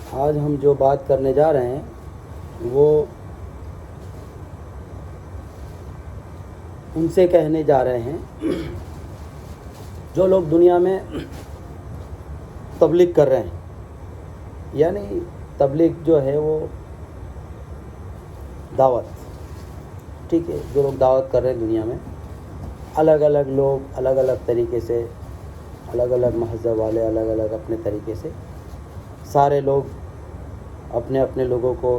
आज हम जो बात करने जा रहे हैं वो उनसे कहने जा रहे हैं जो लोग दुनिया में तबलीग कर रहे हैं। यानी तबलीग जो है वो दावत, ठीक है, जो लोग दावत कर रहे हैं दुनिया में, अलग अलग लोग अलग अलग तरीके से, अलग अलग महज़ब वाले अलग अलग अपने तरीके से, सारे लोग अपने अपने लोगों को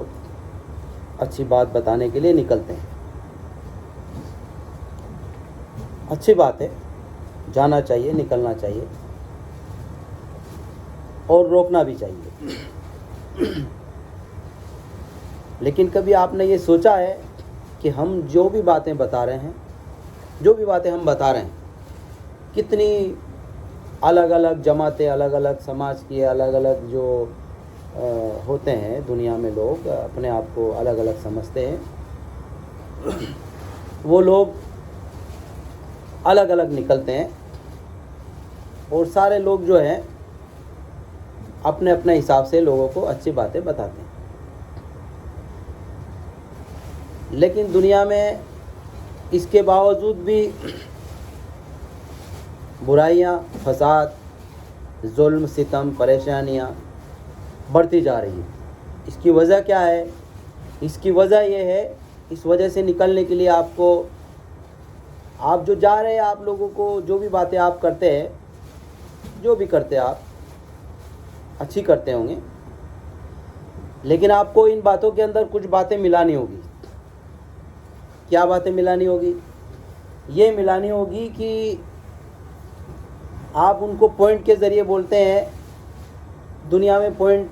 अच्छी बात बताने के लिए निकलते हैं। अच्छी बात है, जाना चाहिए, निकलना चाहिए और रोकना भी चाहिए। लेकिन कभी आपने ये सोचा है कि हम जो भी बातें बता रहे हैं, जो भी बातें हम बता रहे हैं, कितनी अलग अलग जमातें, अलग अलग समाज की अलग अलग जो होते हैं दुनिया में, लोग अपने आप को अलग अलग समझते हैं, वो लोग अलग अलग निकलते हैं और सारे लोग जो हैं अपने अपने हिसाब से लोगों को अच्छी बातें बताते हैं। लेकिन दुनिया में इसके बावजूद भी बुराइयां, फसाद, जुल्म, सितम, परेशानियां बढ़ती जा रही हैं। इसकी वजह क्या है? इसकी वजह ये है, इस वजह से निकलने के लिए आपको, आप जो जा रहे हैं, आप लोगों को जो भी बातें आप करते हैं, जो भी करते हैं आप अच्छी करते होंगे, लेकिन आपको इन बातों के अंदर कुछ बातें मिलानी होगी। क्या बातें मिलानी होगी? ये मिलानी होगी कि आप उनको पॉइंट के ज़रिए बोलते हैं। दुनिया में पॉइंट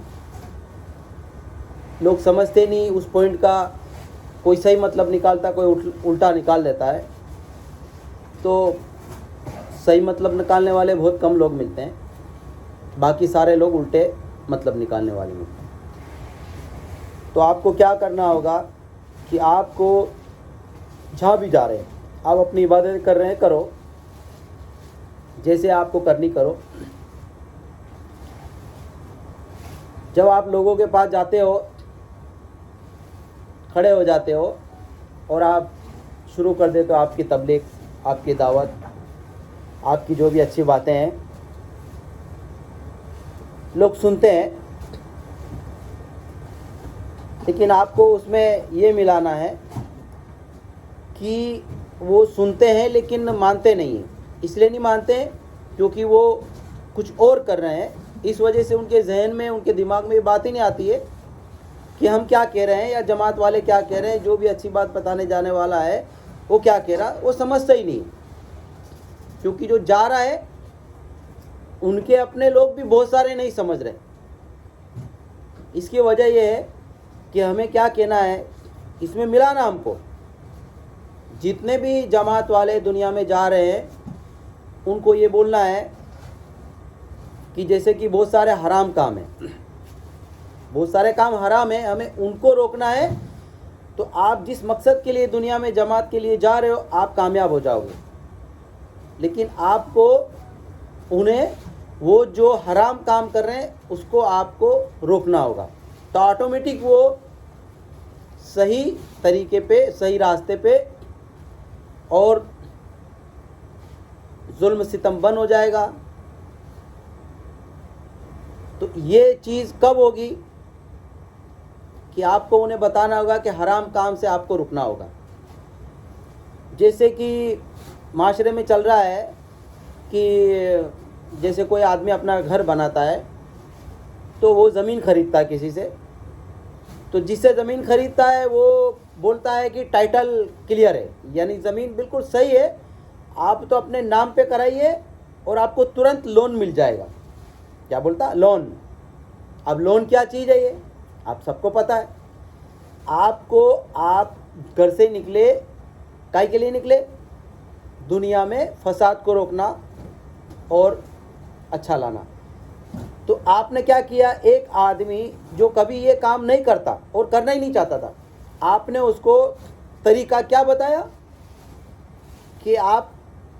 लोग समझते नहीं, उस पॉइंट का कोई सही मतलब निकालता, कोई उल्टा निकाल देता है। तो सही मतलब निकालने वाले बहुत कम लोग मिलते हैं, बाकी सारे लोग उल्टे मतलब निकालने वाले मिलते हैं। तो आपको क्या करना होगा कि आपको जहाँ भी जा रहे हैं, आप अपनी इबादत कर रहे हैं, करो, जैसे आपको करनी करो। जब आप लोगों के पास जाते हो, खड़े हो जाते हो और आप शुरू कर देते हो आपकी तबलीग, आपकी दावत, आपकी जो भी अच्छी बातें हैं, लोग सुनते हैं। लेकिन आपको उसमें ये मिलाना है कि वो सुनते हैं लेकिन मानते नहीं हैं। इसलिए नहीं मानते क्योंकि वो कुछ और कर रहे हैं। इस वजह से उनके जहन में, उनके दिमाग में ये बात ही नहीं आती है कि हम क्या कह रहे हैं या जमात वाले क्या कह रहे हैं, जो भी अच्छी बात बताने जाने वाला है वो क्या कह रहा, वो समझता ही नहीं। क्योंकि जो जा रहा है उनके अपने लोग भी बहुत सारे नहीं समझ रहे। इसकी वजह यह है कि हमें क्या कहना है, इसमें मिलाना हमको। जितने भी जमात वाले दुनिया में जा रहे हैं उनको ये बोलना है कि जैसे कि बहुत सारे हराम काम हैं, बहुत सारे काम हराम हैं, हमें उनको रोकना है। तो आप जिस मकसद के लिए दुनिया में जमात के लिए जा रहे हो, आप कामयाब हो जाओगे। लेकिन आपको उन्हें, वो जो हराम काम कर रहे हैं उसको आपको रोकना होगा। तो ऑटोमेटिक वो सही तरीके पे, सही रास्ते पे और जुल्म सितम बंद हो जाएगा। तो ये चीज़ कब होगी कि आपको उन्हें बताना होगा कि हराम काम से आपको रुकना होगा। जैसे कि माशरे में चल रहा है कि जैसे कोई आदमी अपना घर बनाता है तो वो ज़मीन ख़रीदता है किसी से। तो जिससे ज़मीन ख़रीदता है वो बोलता है कि टाइटल क्लियर है, यानी ज़मीन बिल्कुल सही है, आप तो अपने नाम पे कराइए और आपको तुरंत लोन मिल जाएगा। क्या बोलता? लोन। अब लोन क्या चीज़ है ये आप सबको पता है। आपको, आप घर से निकले, काहे के लिए निकले? दुनिया में फसाद को रोकना और अच्छा लाना। तो आपने क्या किया? एक आदमी जो कभी ये काम नहीं करता और करना ही नहीं चाहता था, आपने उसको तरीका क्या बताया कि आप,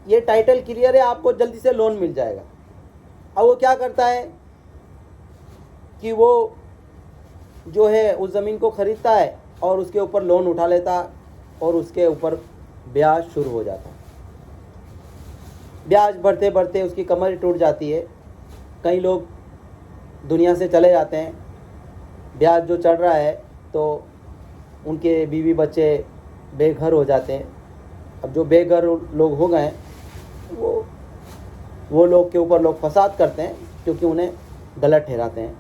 ये टाइटल क्लियर है, आपको जल्दी से लोन मिल जाएगा। अब वो क्या करता है कि वो जो है उस ज़मीन को ख़रीदता है और उसके ऊपर लोन उठा लेता और उसके ऊपर ब्याज शुरू हो जाता। ब्याज बढ़ते बढ़ते उसकी कमर ही टूट जाती है। कई लोग दुनिया से चले जाते हैं, ब्याज जो चढ़ रहा है तो उनके बीवी बच्चे बेघर हो जाते हैं। अब जो बेघर लोग हो गए वो लोग के ऊपर लोग फसाद करते हैं क्योंकि उन्हें गलत ठहराते हैं।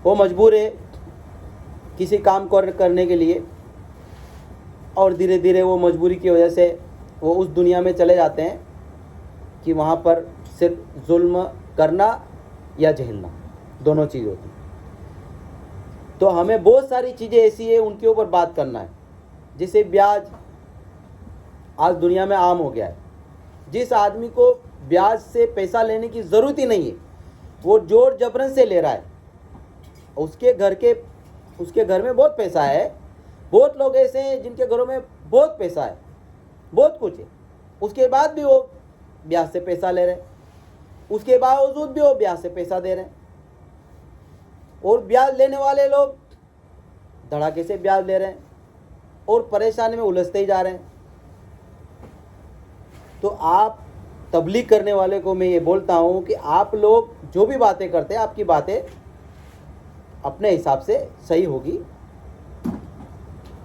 वो मजबूर है किसी काम को करने के लिए और धीरे धीरे वो मजबूरी की वजह से वो उस दुनिया में चले जाते हैं कि वहाँ पर सिर्फ जुल्म करना या झेलना दोनों चीज़ होती। तो हमें बहुत सारी चीज़ें ऐसी है उनके ऊपर बात करना है। जैसे ब्याज आज दुनिया में आम हो गया है। जिस आदमी को ब्याज से पैसा लेने की ज़रूरत ही नहीं है वो जोर जबरन से ले रहा है। उसके घर में बहुत पैसा है। बहुत लोग ऐसे हैं जिनके घरों में बहुत पैसा है, बहुत कुछ है, उसके बाद भी वो ब्याज से पैसा ले रहे हैं, उसके बावजूद भी वो ब्याज से पैसा दे रहे हैं। और ब्याज लेने वाले लोग धड़ाके से ब्याज ले रहे हैं और परेशानी में उलझते ही जा रहे हैं। तो आप तबलीग करने वाले को मैं ये बोलता हूँ कि आप लोग जो भी बातें करते हैं आपकी बातें अपने हिसाब से सही होगी।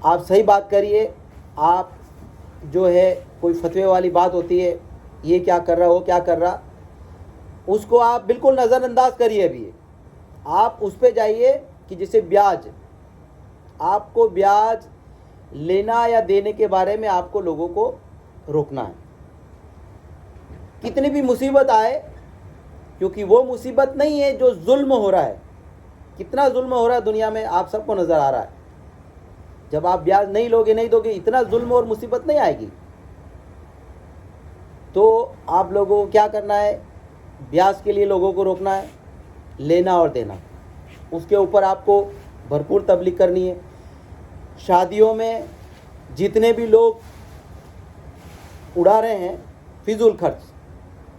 आप सही बात करिए। आप जो है कोई फतवे वाली बात होती है, ये क्या कर रहा, वो क्या कर रहा, उसको आप बिल्कुल नज़रअंदाज करिए। अभी आप उस पे जाइए कि जैसे ब्याज, आपको ब्याज लेना या देने के बारे में आपको लोगों को रोकना है। कितनी भी मुसीबत आए, क्योंकि वो मुसीबत नहीं है जो जुल्म हो रहा है। कितना जुल्म हो रहा है दुनिया में आप सबको नज़र आ रहा है। जब आप ब्याज नहीं लोगे, नहीं दोगे, इतना जुल्म और मुसीबत नहीं आएगी। तो आप लोगों को क्या करना है, ब्याज के लिए लोगों को रोकना है, लेना और देना, उसके ऊपर आपको भरपूर तबलीग करनी है। शादियों में जितने भी लोग उड़ा रहे हैं फिजूल खर्च,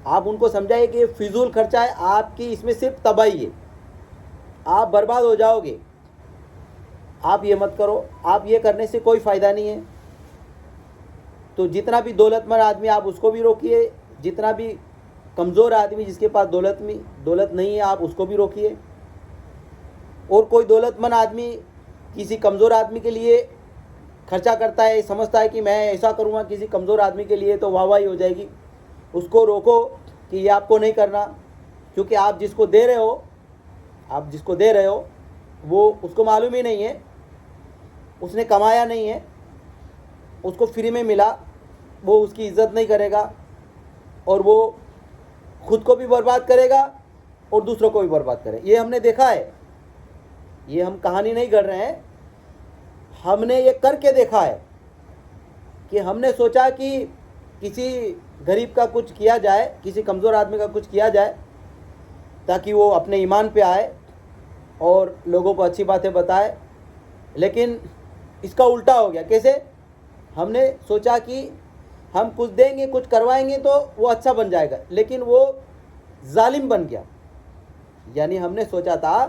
आप उनको समझाइए कि ये फिजूल खर्चा है, आपकी इसमें सिर्फ तबाही है, आप बर्बाद हो जाओगे, आप ये मत करो, आप ये करने से कोई फ़ायदा नहीं है। तो जितना भी दौलतमंद आदमी आप उसको भी रोकिए, जितना भी कमज़ोर आदमी जिसके पास दौलत नहीं है आप उसको भी रोकिए। और कोई दौलतमंद आदमी किसी कमज़ोर आदमी के लिए खर्चा करता है, समझता है कि मैं ऐसा करूँगा किसी कमज़ोर आदमी के लिए तो वाहवाही हो जाएगी, उसको रोको कि ये आपको नहीं करना। क्योंकि आप जिसको दे रहे हो वो उसको मालूम ही नहीं है, उसने कमाया नहीं है, उसको फ्री में मिला, वो उसकी इज़्ज़त नहीं करेगा और वो खुद को भी बर्बाद करेगा और दूसरों को भी बर्बाद करेगा। ये हमने देखा है, ये हम कहानी नहीं कर रहे हैं, हमने ये करके देखा है कि हमने सोचा कि किसी गरीब का कुछ किया जाए, किसी कमज़ोर आदमी का कुछ किया जाए ताकि वो अपने ईमान पे आए और लोगों को अच्छी बातें बताए। लेकिन इसका उल्टा हो गया। कैसे? हमने सोचा कि हम कुछ देंगे, कुछ करवाएंगे तो वो अच्छा बन जाएगा, लेकिन वो जालिम बन गया। यानी हमने सोचा था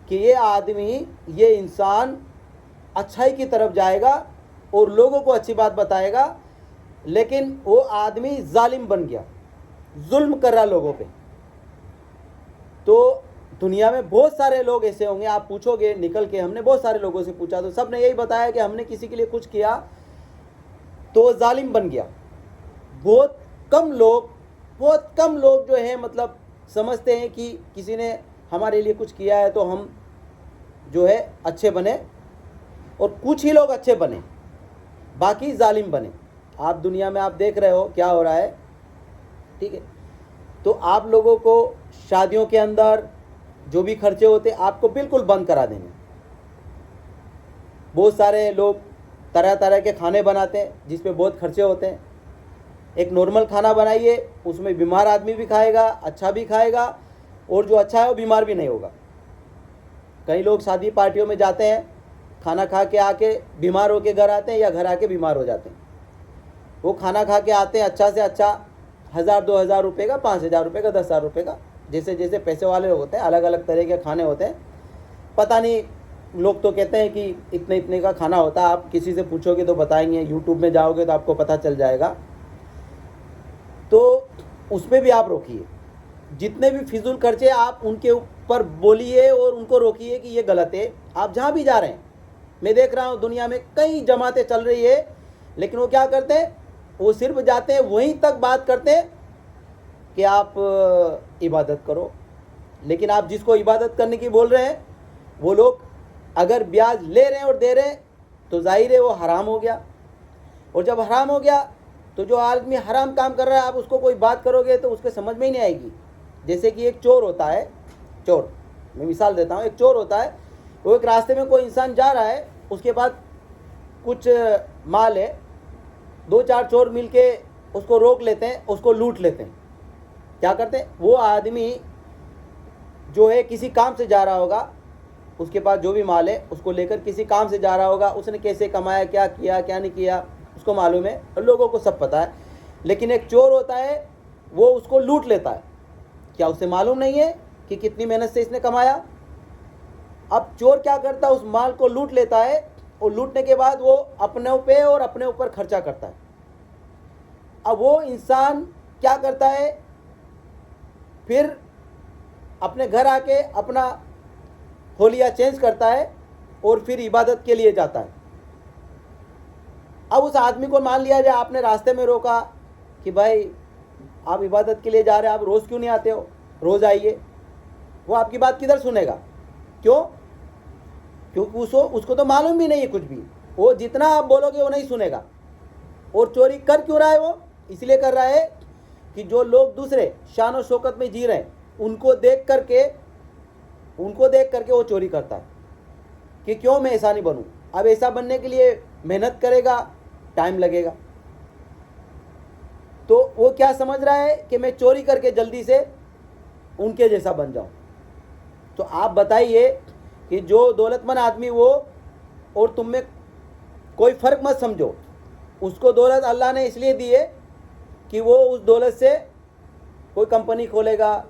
कि ये आदमी, ये इंसान अच्छाई की तरफ जाएगा और लोगों को अच्छी बात बताएगा, लेकिन वो आदमी जालिम बन गया, जुल्म कर रहा लोगों पे। तो दुनिया में बहुत सारे लोग ऐसे होंगे, आप पूछोगे निकल के, हमने बहुत सारे लोगों से पूछा तो सब ने यही बताया कि हमने किसी के लिए कुछ किया तो जालिम बन गया। बहुत कम लोग जो है मतलब समझते हैं कि किसी ने हमारे लिए कुछ किया है तो हम जो है अच्छे बने, और कुछ ही लोग अच्छे बने, बाकी जालिम बने। आप दुनिया में आप देख रहे हो क्या हो रहा है, ठीक है। तो आप लोगों को शादियों के अंदर जो भी खर्चे होते आपको बिल्कुल बंद करा देंगे। बहुत सारे लोग तरह तरह के खाने बनाते हैं जिस पे बहुत खर्चे होते हैं। एक नॉर्मल खाना बनाइए, उसमें बीमार आदमी भी खाएगा, अच्छा भी खाएगा, और जो अच्छा है वो बीमार भी नहीं होगा। कई लोग शादी पार्टियों में जाते हैं, खाना खा के आके बीमार होके घर आते हैं या घर आके बीमार हो जाते हैं। वो खाना खा के आते हैं अच्छा से अच्छा 1000-2000 रुपये का, 5000 रुपये का, 10,000 रुपये का, जैसे जैसे पैसे वाले होते हैं, अलग अलग तरह के खाने होते हैं। पता नहीं लोग तो कहते हैं कि इतने इतने का खाना होता है, आप किसी से पूछोगे तो बताएंगे, यूट्यूब में जाओगे तो आपको पता चल जाएगा। तो उसमें भी आप रोकिए, जितने भी फिजूल खर्चे आप उनके ऊपर बोलिए और उनको रोकिए कि ये गलत है। आप जहाँ भी जा रहे हैं, मैं देख रहा हूँ दुनिया में कई जमातें चल रही है, लेकिन वो क्या करते हैं, वो सिर्फ जाते हैं वहीं तक बात करते हैं कि आप इबादत करो, लेकिन आप जिसको इबादत करने की बोल रहे हैं वो लोग अगर ब्याज ले रहे हैं और दे रहे हैं तो जाहिर है वो हराम हो गया। और जब हराम हो गया तो जो आदमी हराम काम कर रहा है, आप उसको कोई बात करोगे तो उसके समझ में ही नहीं आएगी। जैसे कि एक चोर होता है, चोर, मैं मिसाल देता हूँ, एक चोर होता है, वो एक रास्ते में कोई इंसान जा रहा है, उसके पास कुछ माल है, 2-4 चोर मिलके उसको रोक लेते हैं, उसको लूट लेते हैं। क्या करते हैं, वो आदमी जो है किसी काम से जा रहा होगा, उसके पास जो भी माल है उसको लेकर किसी काम से जा रहा होगा, उसने कैसे कमाया, क्या किया क्या नहीं किया उसको मालूम है और लोगों को सब पता है। लेकिन एक चोर होता है, वो उसको लूट लेता है, क्या उसे मालूम नहीं है कि कितनी मेहनत से इसने कमाया। अब चोर क्या करता है, उस माल को लूट लेता है और लूटने के बाद वो अपने पे और अपने ऊपर खर्चा करता है। अब वो इंसान क्या करता है, फिर अपने घर आके अपना होलिया चेंज करता है और फिर इबादत के लिए जाता है। अब उस आदमी को मान लिया जाए, आपने रास्ते में रोका कि भाई आप इबादत के लिए जा रहे हैं, आप रोज़ क्यों नहीं आते हो, रोज़ आइए। वो आपकी बात किधर सुनेगा, क्यों? क्योंकि उसको तो मालूम भी नहीं है कुछ भी, वो जितना आप बोलोगे वो नहीं सुनेगा। और चोरी कर क्यों रहा है, वो इसलिए कर रहा है कि जो लोग दूसरे शान और शौकत में जी रहे हैं उनको देख करके वो चोरी करता है कि क्यों मैं ऐसा नहीं बनूं। अब ऐसा बनने के लिए मेहनत करेगा, टाइम लगेगा, तो वो क्या समझ रहा है कि मैं चोरी करके जल्दी से उनके जैसा बन जाऊं। तो आप बताइए कि जो दौलतमंद आदमी वो और तुम में कोई फ़र्क मत समझो, उसको दौलत अल्लाह ने इसलिए दी है कि वो उस दौलत से कोई कंपनी खोलेगा,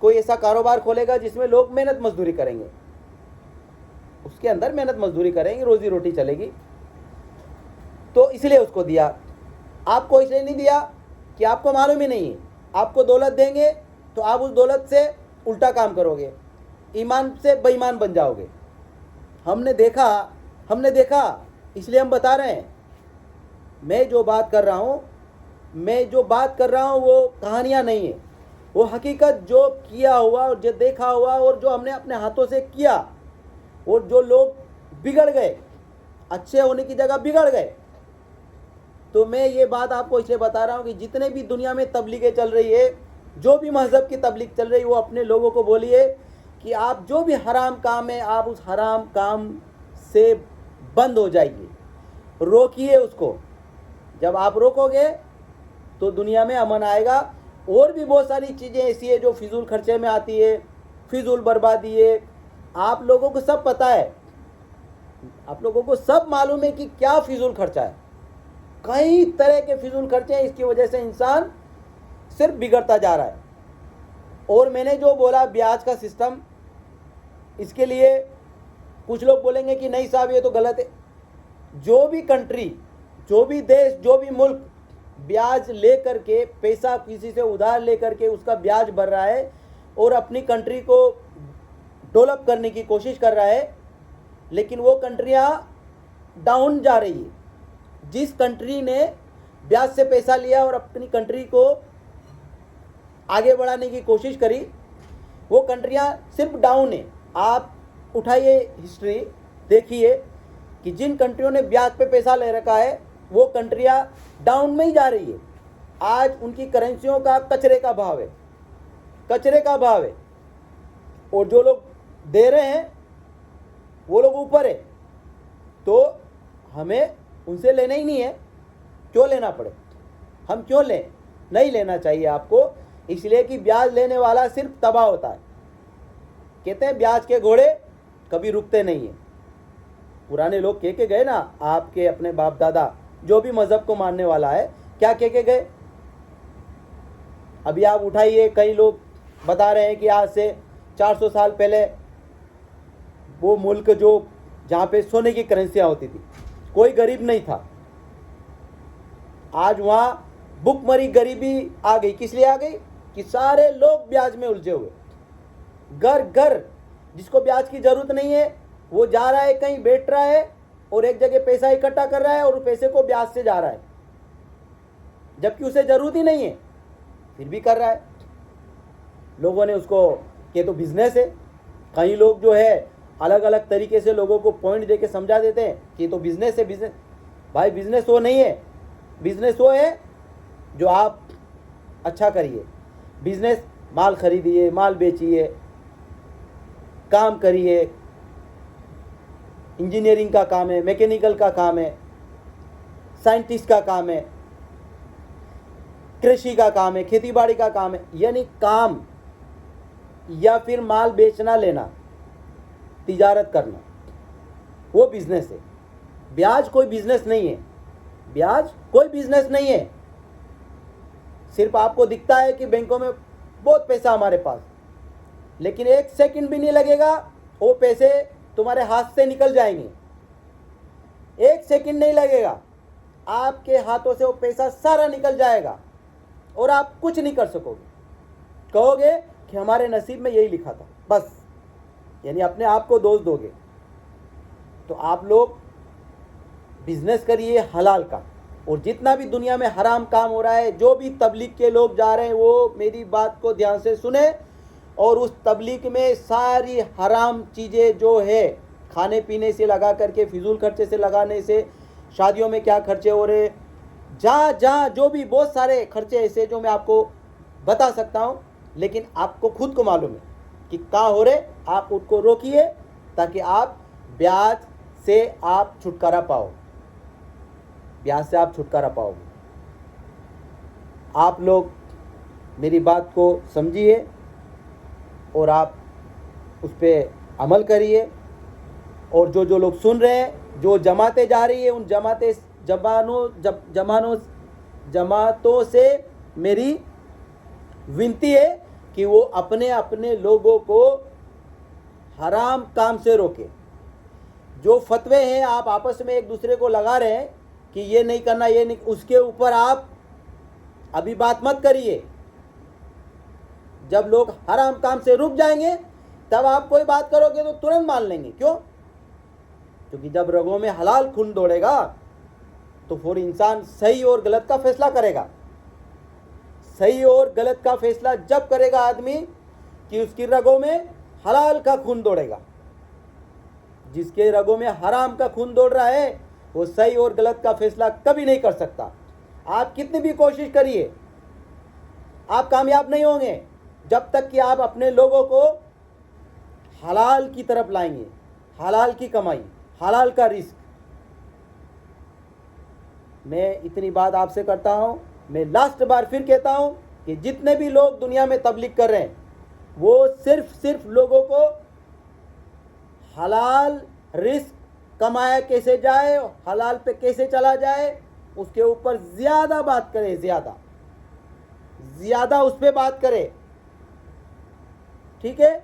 कोई ऐसा कारोबार खोलेगा जिसमें लोग मेहनत मजदूरी करेंगे, उसके अंदर मेहनत मजदूरी करेंगे, रोजी रोटी चलेगी, तो इसलिए उसको दिया। आपको इसलिए नहीं दिया कि आपको मालूम ही नहीं है। आपको दौलत देंगे तो आप उस दौलत से उल्टा काम करोगे, ईमान से बेईमान बन जाओगे। हमने देखा इसलिए हम बता रहे हैं। मैं जो बात कर रहा हूँ वो कहानियाँ नहीं है, वो हकीकत जो किया हुआ और जो देखा हुआ और जो हमने अपने हाथों से किया, और जो लोग बिगड़ गए, अच्छे होने की जगह बिगड़ गए। तो मैं ये बात आपको इसलिए बता रहा हूँ कि जितने भी दुनिया में तबलीगें चल रही है, जो भी मज़हब की तबलीग चल रही है, वो अपने लोगों को बोलिए कि आप जो भी हराम काम है, आप उस हराम काम से बंद हो जाइए, रोकिए उसको। जब आप रोकोगे तो दुनिया में अमन आएगा। और भी बहुत सारी चीज़ें ऐसी है जो फिजूल खर्चे में आती है, फिजूल बर्बादी है। आप लोगों को सब पता है, आप लोगों को सब मालूम है कि क्या फिजूल खर्चा है। कई तरह के फिजूल खर्चे हैं, इसकी वजह से इंसान सिर्फ बिगड़ता जा रहा है। और मैंने जो बोला ब्याज का सिस्टम, इसके लिए कुछ लोग बोलेंगे कि नहीं साहब ये तो गलत है। जो भी कंट्री, जो भी देश, जो भी मुल्क ब्याज ले करके, पैसा किसी से उधार ले करके उसका ब्याज भर रहा है और अपनी कंट्री को डेवलप करने की कोशिश कर रहा है, लेकिन वो कंट्रियां डाउन जा रही है। जिस कंट्री ने ब्याज से पैसा लिया और अपनी कंट्री को आगे बढ़ाने की कोशिश करी, वो कंट्रियां सिर्फ डाउन है। आप उठाइए हिस्ट्री, देखिए कि जिन कंट्रियों ने ब्याज पे पैसा ले रखा है वो कंट्रियां डाउन में ही जा रही है। आज उनकी करेंसियों का कचरे का भाव है, कचरे का भाव है, और जो लोग दे रहे हैं वो लोग ऊपर है। तो हमें उनसे लेना ही नहीं है, क्यों लेना पड़े, हम क्यों लें? नहीं लेना चाहिए आपको, इसलिए कि ब्याज लेने वाला सिर्फ तबाह होता है। कहते हैं ब्याज के घोड़े कभी रुकते नहीं हैं। पुराने लोग कह के गए ना, आपके अपने बाप दादा जो भी मज़हब को मानने वाला है, क्या कह के गए? अभी आप उठाइए, कई लोग बता रहे हैं कि आज से 400 साल पहले वो मुल्क जो जहाँ पे सोने की करेंसियाँ होती थी, कोई गरीब नहीं था। आज वहाँ भुखमरी गरीबी आ गई। किस लिए आ गई? कि सारे लोग ब्याज में उलझे हुए, घर घर, जिसको ब्याज की जरूरत नहीं है वो जा रहा है कहीं, बैठ रहा है और एक जगह पैसा इकट्ठा कर रहा है और पैसे को ब्याज से जा रहा है, जबकि उसे जरूरत ही नहीं है, फिर भी कर रहा है। लोगों ने उसको ये तो बिजनेस है। कई लोग जो है अलग अलग तरीके से लोगों को पॉइंट देके समझा देते हैं कि तो बिजनेस है। बिजनेस भाई, बिजनेस वो नहीं है। बिजनेस वो है जो आप अच्छा करिए। बिजनेस माल खरीदिए, माल बेचिए, काम करिए। इंजीनियरिंग का काम है, मैकेनिकल का काम है, साइंटिस्ट का काम है, कृषि का काम है, खेतीबाड़ी का काम है। यानी काम या फिर माल बेचना लेना, तिजारत करना, वो बिजनेस है। ब्याज कोई बिजनेस नहीं है। ब्याज कोई बिजनेस नहीं है। सिर्फ आपको दिखता है कि बैंकों में बहुत पैसा हमारे पास, लेकिन एक सेकंड भी नहीं लगेगा वो पैसे तुम्हारे हाथ से निकल जाएंगे। एक सेकंड नहीं लगेगा, आपके हाथों से वो पैसा सारा निकल जाएगा और आप कुछ नहीं कर सकोगे। कहोगे कि हमारे नसीब में यही लिखा था, बस। यानी अपने आप को दोष दोगे। तो आप लोग बिजनेस करिए हलाल का। और जितना भी दुनिया में हराम काम हो रहा है, जो भी तबलीग के लोग जा रहे हैं, वो मेरी बात को ध्यान से सुने और उस तबलीग में सारी हराम चीज़ें जो है, खाने पीने से लगा करके फिजूल खर्चे से लगाने से, शादियों में क्या खर्चे हो रहे, जहाँ जहाँ जो भी बहुत सारे खर्चे ऐसे जो मैं आपको बता सकता हूँ, लेकिन आपको खुद को मालूम है कि कहाँ हो रहे। आप उसको रोकिए ताकि आप ब्याज से आप छुटकारा पाओ। ब्याज से आप छुटकारा पाओगे। आप लोग मेरी बात को समझिए और आप उस पर अमल करिए। और जो लोग सुन रहे हैं, जो जमातें जा रही है, उन जमातों से मेरी विनती है कि वो अपने अपने लोगों को हराम काम से रोके। जो फतवे हैं आप आपस में एक दूसरे को लगा रहे हैं कि ये नहीं करना, ये नहीं, उसके ऊपर आप अभी बात मत करिए। जब लोग हराम काम से रुक जाएंगे तब आप कोई बात करोगे तो तुरंत मान लेंगे। क्यों? क्योंकि जब रगों में हलाल खून दौड़ेगा तो फिर इंसान सही और गलत का फैसला करेगा। सही और गलत का फैसला जब करेगा आदमी कि उसकी रगों में हलाल का खून दौड़ेगा। जिसके रगों में हराम का खून दौड़ रहा है वो सही और गलत का फैसला कभी नहीं कर सकता। आप कितनी भी कोशिश करिए, आप कामयाब नहीं होंगे जब तक कि आप अपने लोगों को हलाल की तरफ लाएंगे। हलाल की कमाई, हलाल का रिस्क। मैं इतनी बात आपसे करता हूँ। मैं लास्ट बार फिर कहता हूँ कि जितने भी लोग दुनिया में तबलीग कर रहे हैं वो सिर्फ लोगों को हलाल रिस्क कमाया कैसे जाए, हलाल पे कैसे चला जाए, उसके ऊपर ज़्यादा बात करें। ज़्यादा उस पर बात करें। ठीक है?